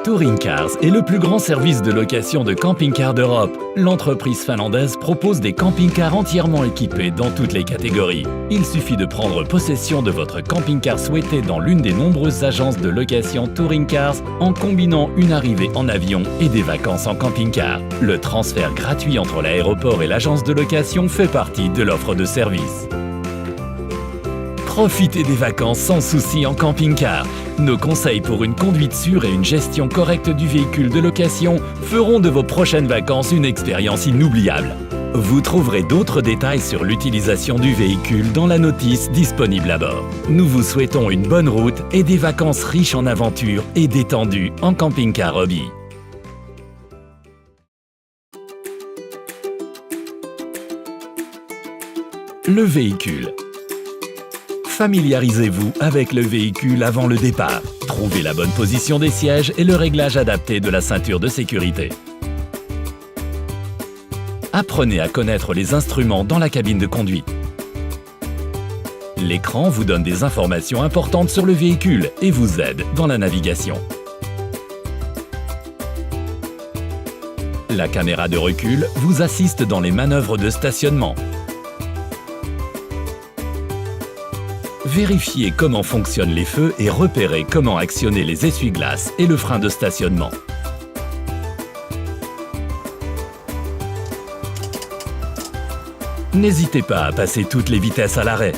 Touring Cars est le plus grand service de location de camping-cars d'Europe. L'entreprise finlandaise propose des camping-cars entièrement équipés dans toutes les catégories. Il suffit de prendre possession de votre camping-car souhaité dans l'une des nombreuses agences de location Touring Cars en combinant une arrivée en avion et des vacances en camping-car. Le transfert gratuit entre l'aéroport et l'agence de location fait partie de l'offre de service. Profitez des vacances sans souci en camping-car. Nos conseils pour une conduite sûre et une gestion correcte du véhicule de location feront de vos prochaines vacances une expérience inoubliable. Vous trouverez d'autres détails sur l'utilisation du véhicule dans la notice disponible à bord. Nous vous souhaitons une bonne route et des vacances riches en aventures et détendues en camping-car hobby. Le véhicule. Familiarisez-vous avec le véhicule avant le départ. Trouvez la bonne position des sièges et le réglage adapté de la ceinture de sécurité. Apprenez à connaître les instruments dans la cabine de conduite. L'écran vous donne des informations importantes sur le véhicule et vous aide dans la navigation. La caméra de recul vous assiste dans les manœuvres de stationnement. Vérifiez comment fonctionnent les feux et repérez comment actionner les essuie-glaces et le frein de stationnement. N'hésitez pas à passer toutes les vitesses à l'arrêt.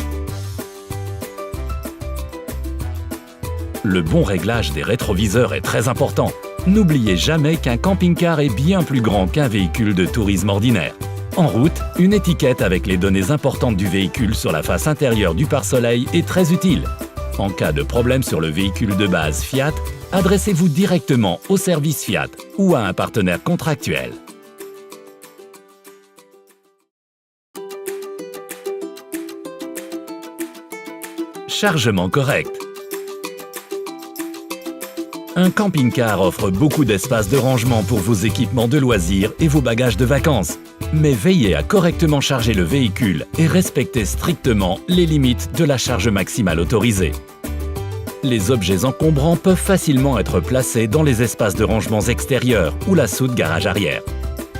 Le bon réglage des rétroviseurs est très important. N'oubliez jamais qu'un camping-car est bien plus grand qu'un véhicule de tourisme ordinaire. En route, une étiquette avec les données importantes du véhicule sur la face intérieure du pare-soleil est très utile. En cas de problème sur le véhicule de base Fiat, adressez-vous directement au service Fiat ou à un partenaire contractuel. Chargement correct. Un camping-car offre beaucoup d'espace de rangement pour vos équipements de loisirs et vos bagages de vacances. Mais veillez à correctement charger le véhicule et respectez strictement les limites de la charge maximale autorisée. Les objets encombrants peuvent facilement être placés dans les espaces de rangement extérieurs ou la soute garage arrière.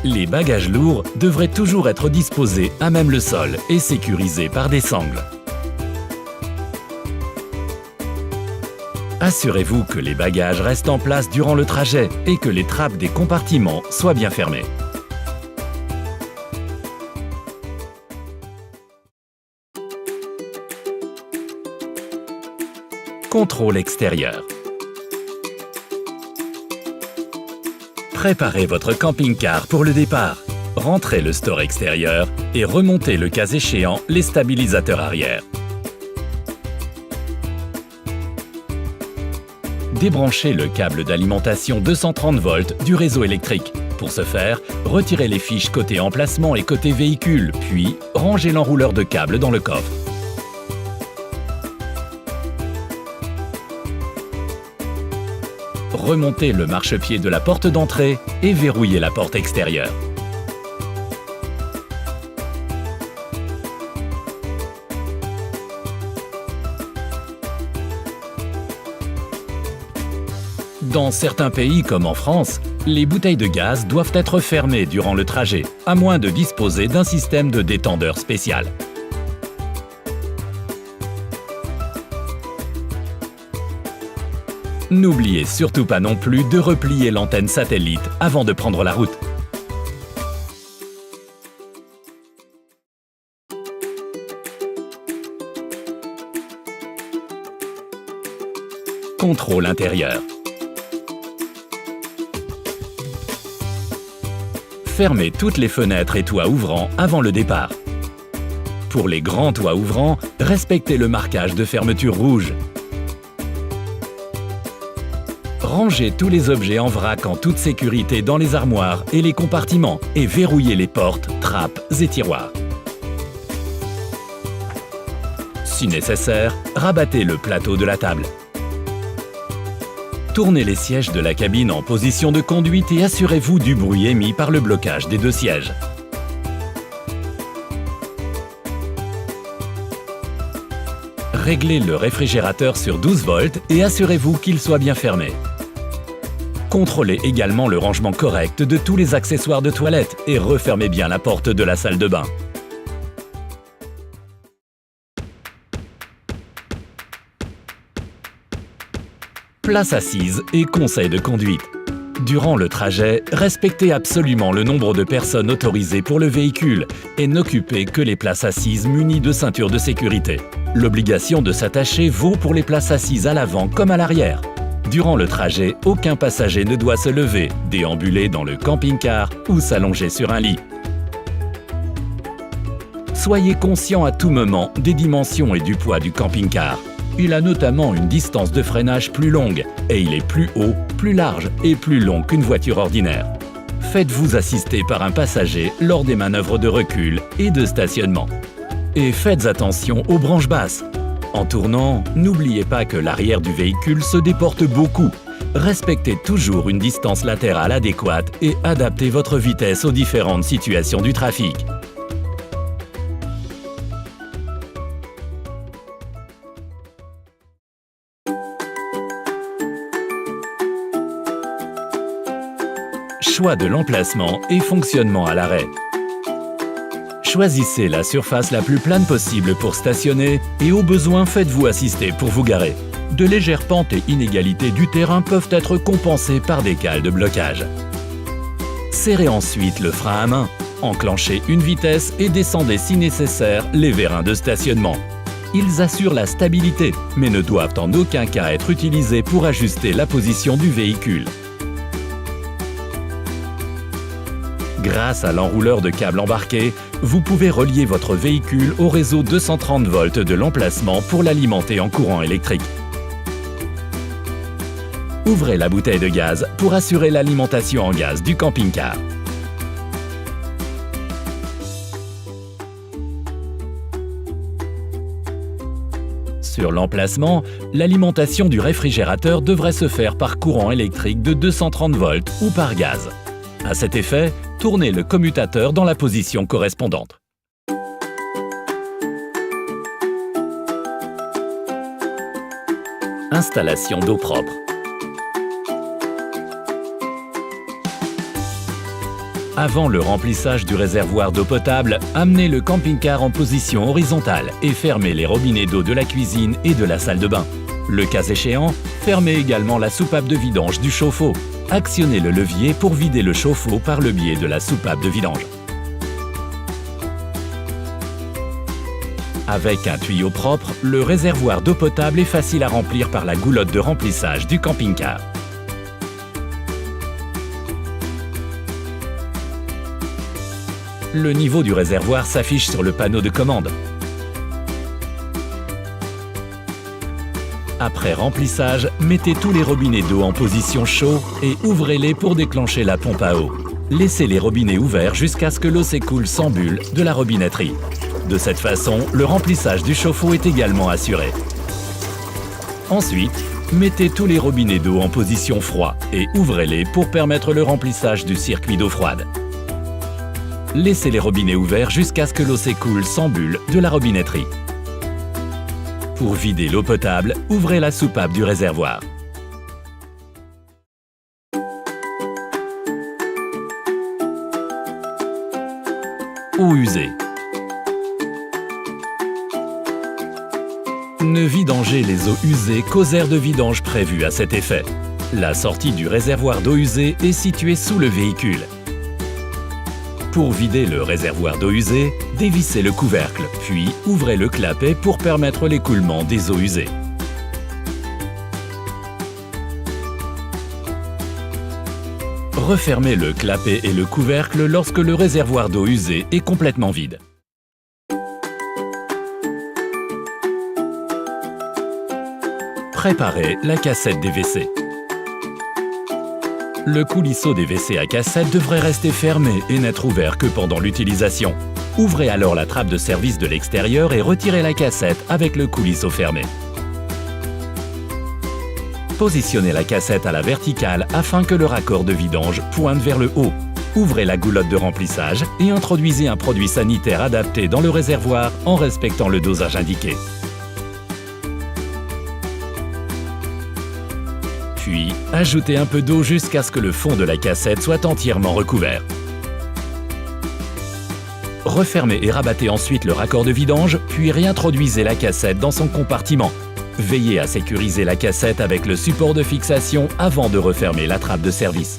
Les bagages lourds devraient toujours être disposés à même le sol et sécurisés par des sangles. Assurez-vous que les bagages restent en place durant le trajet et que les trappes des compartiments soient bien fermées. Contrôle extérieur. Préparez votre camping-car pour le départ. Rentrez le store extérieur et remontez le cas échéant les stabilisateurs arrière. Débranchez le câble d'alimentation 230 volts du réseau électrique. Pour ce faire, retirez les fiches côté emplacement et côté véhicule, puis rangez l'enrouleur de câble dans le coffre. Remontez le marchepied de la porte d'entrée et verrouillez la porte extérieure. Dans certains pays comme en France, les bouteilles de gaz doivent être fermées durant le trajet, à moins de disposer d'un système de détendeur spécial. N'oubliez surtout pas non plus de replier l'antenne satellite avant de prendre la route. Contrôle intérieur. Fermez toutes les fenêtres et toits ouvrants avant le départ. Pour les grands toits ouvrants, respectez le marquage de fermeture rouge. Rangez tous les objets en vrac en toute sécurité dans les armoires et les compartiments et verrouillez les portes, trappes et tiroirs. Si nécessaire, rabattez le plateau de la table. Tournez les sièges de la cabine en position de conduite et assurez-vous du bruit émis par le blocage des deux sièges. Réglez le réfrigérateur sur 12 volts et assurez-vous qu'il soit bien fermé. Contrôlez également le rangement correct de tous les accessoires de toilette et refermez bien la porte de la salle de bain. Place assise et conseils de conduite. Durant le trajet, respectez absolument le nombre de personnes autorisées pour le véhicule et n'occupez que les places assises munies de ceintures de sécurité. L'obligation de s'attacher vaut pour les places assises à l'avant comme à l'arrière. Durant le trajet, aucun passager ne doit se lever, déambuler dans le camping-car ou s'allonger sur un lit. Soyez conscient à tout moment des dimensions et du poids du camping-car. Il a notamment une distance de freinage plus longue et il est plus haut, plus large et plus long qu'une voiture ordinaire. Faites-vous assister par un passager lors des manœuvres de recul et de stationnement. Et faites attention aux branches basses. En tournant, n'oubliez pas que l'arrière du véhicule se déporte beaucoup. Respectez toujours une distance latérale adéquate et adaptez votre vitesse aux différentes situations du trafic. Choix de l'emplacement et fonctionnement à l'arrêt. Choisissez la surface la plus plane possible pour stationner et au besoin faites-vous assister pour vous garer. De légères pentes et inégalités du terrain peuvent être compensées par des cales de blocage. Serrez ensuite le frein à main, enclenchez une vitesse et descendez si nécessaire les vérins de stationnement. Ils assurent la stabilité, mais ne doivent en aucun cas être utilisés pour ajuster la position du véhicule. Grâce à l'enrouleur de câbles embarqué, vous pouvez relier votre véhicule au réseau 230 volts de l'emplacement pour l'alimenter en courant électrique. Ouvrez la bouteille de gaz pour assurer l'alimentation en gaz du camping-car. Sur l'emplacement, l'alimentation du réfrigérateur devrait se faire par courant électrique de 230 volts ou par gaz. À cet effet, tournez le commutateur dans la position correspondante. Installation d'eau propre. Avant le remplissage du réservoir d'eau potable, amenez le camping-car en position horizontale et fermez les robinets d'eau de la cuisine et de la salle de bain. Le cas échéant, fermez également la soupape de vidange du chauffe-eau. Actionnez le levier pour vider le chauffe-eau par le biais de la soupape de vidange. Avec un tuyau propre, le réservoir d'eau potable est facile à remplir par la goulotte de remplissage du camping-car. Le niveau du réservoir s'affiche sur le panneau de commande. Après remplissage, mettez tous les robinets d'eau en position chaud et ouvrez-les pour déclencher la pompe à eau. Laissez les robinets ouverts jusqu'à ce que l'eau s'écoule sans bulle de la robinetterie. De cette façon, le remplissage du chauffe-eau est également assuré. Ensuite, mettez tous les robinets d'eau en position froid et ouvrez-les pour permettre le remplissage du circuit d'eau froide. Laissez les robinets ouverts jusqu'à ce que l'eau s'écoule sans bulle de la robinetterie. Pour vider l'eau potable, ouvrez la soupape du réservoir. Eau usée. Ne vidangez les eaux usées qu'aux aires de vidange prévues à cet effet. La sortie du réservoir d'eau usée est située sous le véhicule. Pour vider le réservoir d'eau usée, dévissez le couvercle, puis ouvrez le clapet pour permettre l'écoulement des eaux usées. Refermez le clapet et le couvercle lorsque le réservoir d'eau usée est complètement vide. Préparez la cassette des WC. Le coulisseau des WC à cassette devrait rester fermé et n'être ouvert que pendant l'utilisation. Ouvrez alors la trappe de service de l'extérieur et retirez la cassette avec le coulisseau fermé. Positionnez la cassette à la verticale afin que le raccord de vidange pointe vers le haut. Ouvrez la goulotte de remplissage et introduisez un produit sanitaire adapté dans le réservoir en respectant le dosage indiqué. Puis, ajoutez un peu d'eau jusqu'à ce que le fond de la cassette soit entièrement recouvert. Refermez et rabattez ensuite le raccord de vidange, puis réintroduisez la cassette dans son compartiment. Veillez à sécuriser la cassette avec le support de fixation avant de refermer la trappe de service.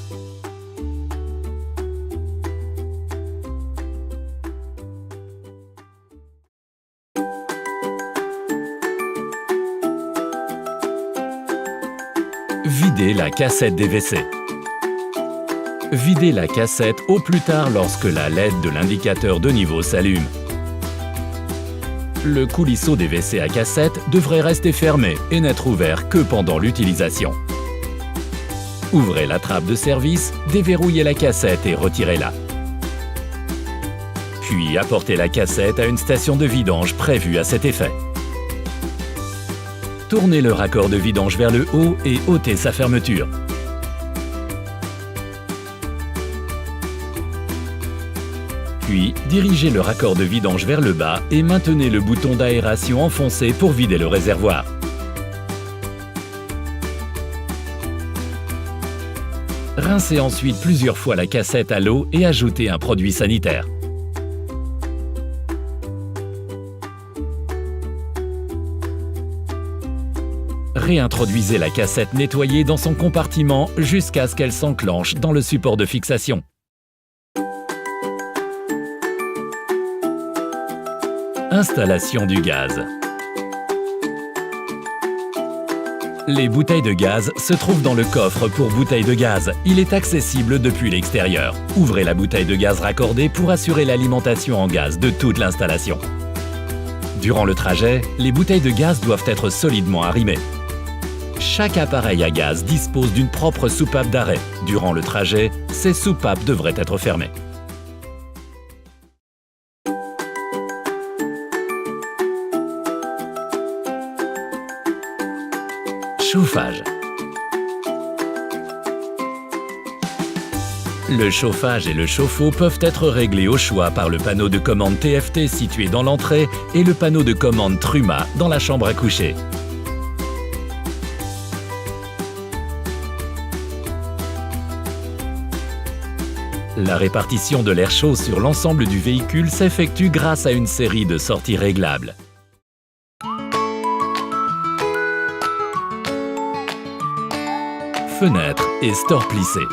Videz la cassette des WC. Videz la cassette au plus tard lorsque la LED de l'indicateur de niveau s'allume. Le coulisseau des WC à cassette devrait rester fermé et n'être ouvert que pendant l'utilisation. Ouvrez la trappe de service, déverrouillez la cassette et retirez-la. Puis apportez la cassette à une station de vidange prévue à cet effet. Tournez le raccord de vidange vers le haut et ôtez sa fermeture. Puis, dirigez le raccord de vidange vers le bas et maintenez le bouton d'aération enfoncé pour vider le réservoir. Rincez ensuite plusieurs fois la cassette à l'eau et ajoutez un produit sanitaire. Réintroduisez la cassette nettoyée dans son compartiment jusqu'à ce qu'elle s'enclenche dans le support de fixation. Installation du gaz. Les bouteilles de gaz se trouvent dans le coffre pour bouteilles de gaz. Il est accessible depuis l'extérieur. Ouvrez la bouteille de gaz raccordée pour assurer l'alimentation en gaz de toute l'installation. Durant le trajet, les bouteilles de gaz doivent être solidement arrimées. Chaque appareil à gaz dispose d'une propre soupape d'arrêt. Durant le trajet, ces soupapes devraient être fermées. Chauffage. Le chauffage et le chauffe-eau peuvent être réglés au choix par le panneau de commande TFT situé dans l'entrée et le panneau de commande Truma dans la chambre à coucher. La répartition de l'air chaud sur l'ensemble du véhicule s'effectue grâce à une série de sorties réglables. Fenêtres et stores plissés.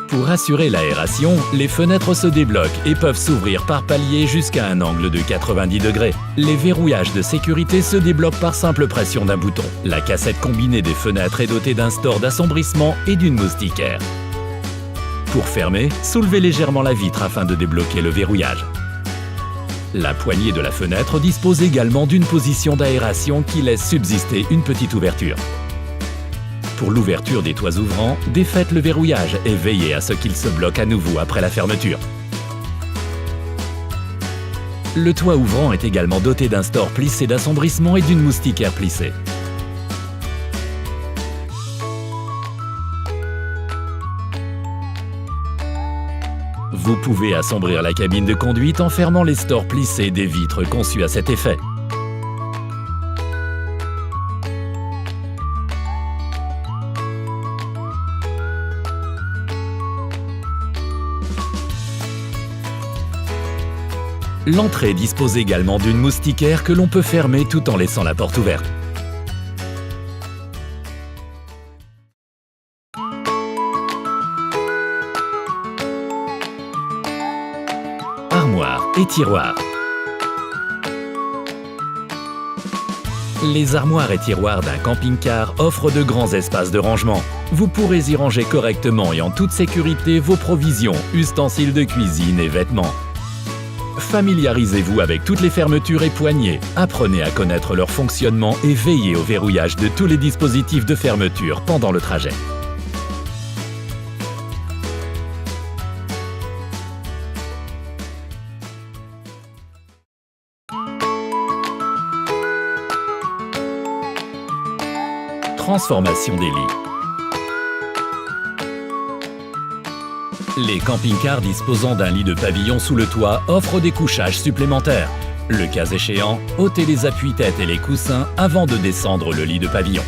Pour assurer l'aération, les fenêtres se débloquent et peuvent s'ouvrir par palier jusqu'à un angle de 90 degrés. Les verrouillages de sécurité se débloquent par simple pression d'un bouton. La cassette combinée des fenêtres est dotée d'un store d'assombrissement et d'une moustiquaire. Pour fermer, soulevez légèrement la vitre afin de débloquer le verrouillage. La poignée de la fenêtre dispose également d'une position d'aération qui laisse subsister une petite ouverture. Pour l'ouverture des toits ouvrants, défaites le verrouillage et veillez à ce qu'il se bloque à nouveau après la fermeture. Le toit ouvrant est également doté d'un store plissé d'assombrissement et d'une moustiquaire plissée. Vous pouvez assombrir la cabine de conduite en fermant les stores plissés des vitres conçues à cet effet. L'entrée dispose également d'une moustiquaire que l'on peut fermer tout en laissant la porte ouverte. Armoires et tiroirs. Les armoires et tiroirs d'un camping-car offrent de grands espaces de rangement. Vous pourrez y ranger correctement et en toute sécurité vos provisions, ustensiles de cuisine et vêtements. Familiarisez-vous avec toutes les fermetures et poignées, apprenez à connaître leur fonctionnement et veillez au verrouillage de tous les dispositifs de fermeture pendant le trajet. Transformation des lits. Les camping-cars disposant d'un lit de pavillon sous le toit offrent des couchages supplémentaires. Le cas échéant, ôtez les appuis-têtes et les coussins avant de descendre le lit de pavillon.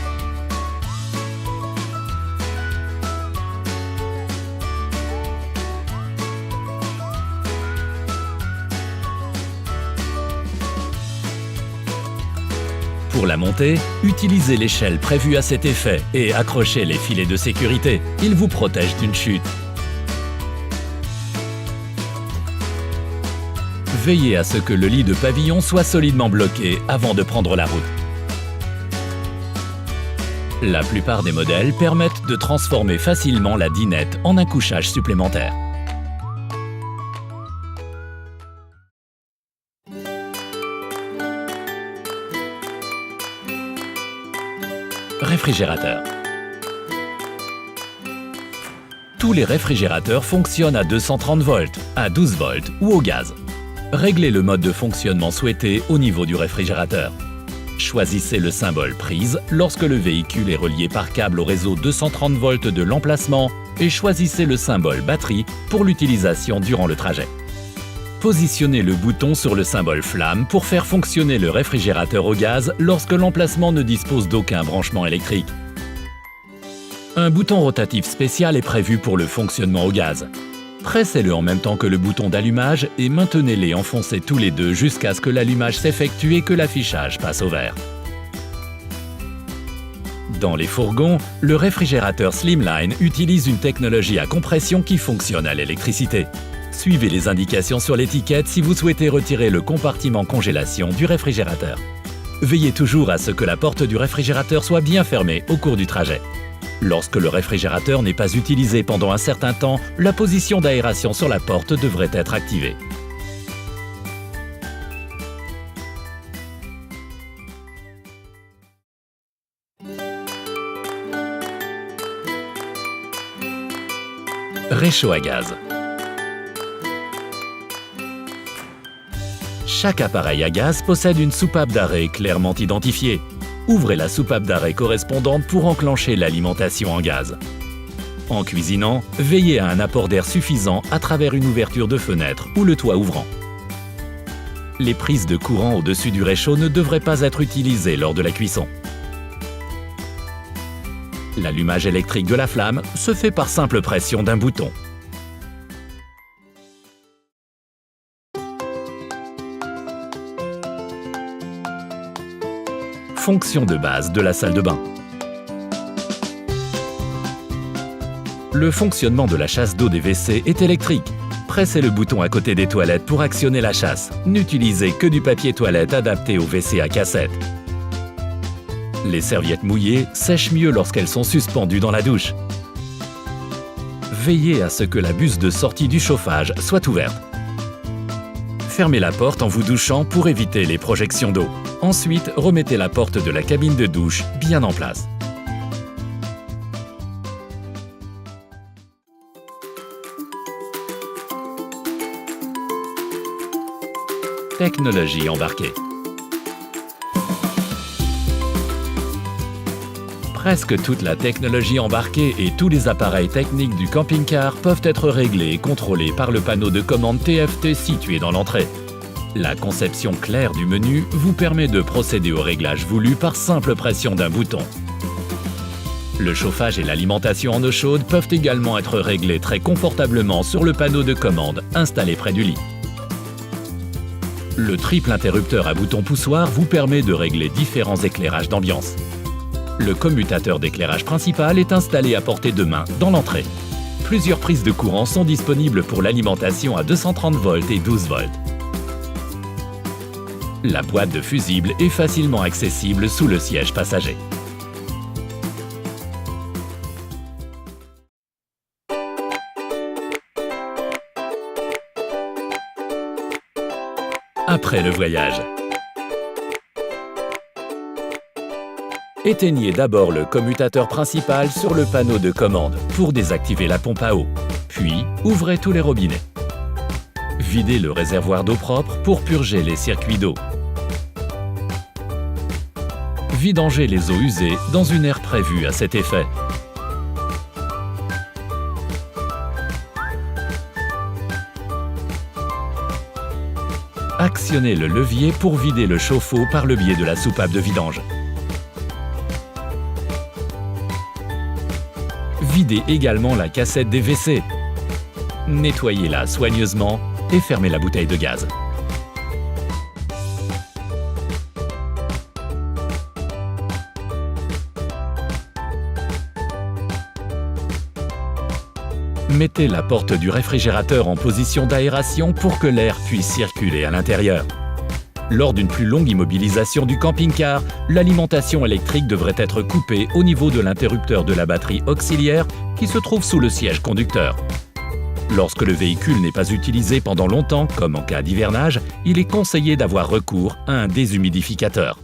Pour la monter, utilisez l'échelle prévue à cet effet et accrochez les filets de sécurité. Ils vous protègent d'une chute. Veillez à ce que le lit de pavillon soit solidement bloqué avant de prendre la route. La plupart des modèles permettent de transformer facilement la dinette en un couchage supplémentaire. Réfrigérateur. Tous les réfrigérateurs fonctionnent à 230 volts, à 12 volts ou au gaz. Réglez le mode de fonctionnement souhaité au niveau du réfrigérateur. Choisissez le symbole prise lorsque le véhicule est relié par câble au réseau 230 volts de l'emplacement et choisissez le symbole batterie pour l'utilisation durant le trajet. Positionnez le bouton sur le symbole flamme pour faire fonctionner le réfrigérateur au gaz lorsque l'emplacement ne dispose d'aucun branchement électrique. Un bouton rotatif spécial est prévu pour le fonctionnement au gaz. Pressez-le en même temps que le bouton d'allumage et maintenez-les enfoncés tous les deux jusqu'à ce que l'allumage s'effectue et que l'affichage passe au vert. Dans les fourgons, le réfrigérateur Slimline utilise une technologie à compression qui fonctionne à l'électricité. Suivez les indications sur l'étiquette si vous souhaitez retirer le compartiment congélation du réfrigérateur. Veillez toujours à ce que la porte du réfrigérateur soit bien fermée au cours du trajet. Lorsque le réfrigérateur n'est pas utilisé pendant un certain temps, la position d'aération sur la porte devrait être activée. Réchaud à gaz. Chaque appareil à gaz possède une soupape d'arrêt clairement identifiée. Ouvrez la soupape d'arrêt correspondante pour enclencher l'alimentation en gaz. En cuisinant, veillez à un apport d'air suffisant à travers une ouverture de fenêtre ou le toit ouvrant. Les prises de courant au-dessus du réchaud ne devraient pas être utilisées lors de la cuisson. L'allumage électrique de la flamme se fait par simple pression d'un bouton. Fonction de base de la salle de bain. Le fonctionnement de la chasse d'eau des WC est électrique. Pressez le bouton à côté des toilettes pour actionner la chasse. N'utilisez que du papier toilette adapté au WC à cassette. Les serviettes mouillées sèchent mieux lorsqu'elles sont suspendues dans la douche. Veillez à ce que la buse de sortie du chauffage soit ouverte. Fermez la porte en vous douchant pour éviter les projections d'eau. Ensuite, remettez la porte de la cabine de douche bien en place. Technologie embarquée. Presque toute la technologie embarquée et tous les appareils techniques du camping-car peuvent être réglés et contrôlés par le panneau de commande TFT situé dans l'entrée. La conception claire du menu vous permet de procéder au réglage voulu par simple pression d'un bouton. Le chauffage et l'alimentation en eau chaude peuvent également être réglés très confortablement sur le panneau de commande installé près du lit. Le triple interrupteur à bouton poussoir vous permet de régler différents éclairages d'ambiance. Le commutateur d'éclairage principal est installé à portée de main dans l'entrée. Plusieurs prises de courant sont disponibles pour l'alimentation à 230 volts et 12 volts. La boîte de fusible est facilement accessible sous le siège passager. Après le voyage. Éteignez d'abord le commutateur principal sur le panneau de commande pour désactiver la pompe à eau. Puis, ouvrez tous les robinets. Videz le réservoir d'eau propre pour purger les circuits d'eau. Vidangez les eaux usées dans une aire prévue à cet effet. Actionnez le levier pour vider le chauffe-eau par le biais de la soupape de vidange. Videz également la cassette des WC. Nettoyez-la soigneusement et fermez la bouteille de gaz. mettez la porte du réfrigérateur en position d'aération pour que l'air puisse circuler à l'intérieur. Lors d'une plus longue immobilisation du camping-car, l'alimentation électrique devrait être coupée au niveau de l'interrupteur de la batterie auxiliaire qui se trouve sous le siège conducteur. Lorsque le véhicule n'est pas utilisé pendant longtemps, comme en cas d'hivernage, il est conseillé d'avoir recours à un déshumidificateur.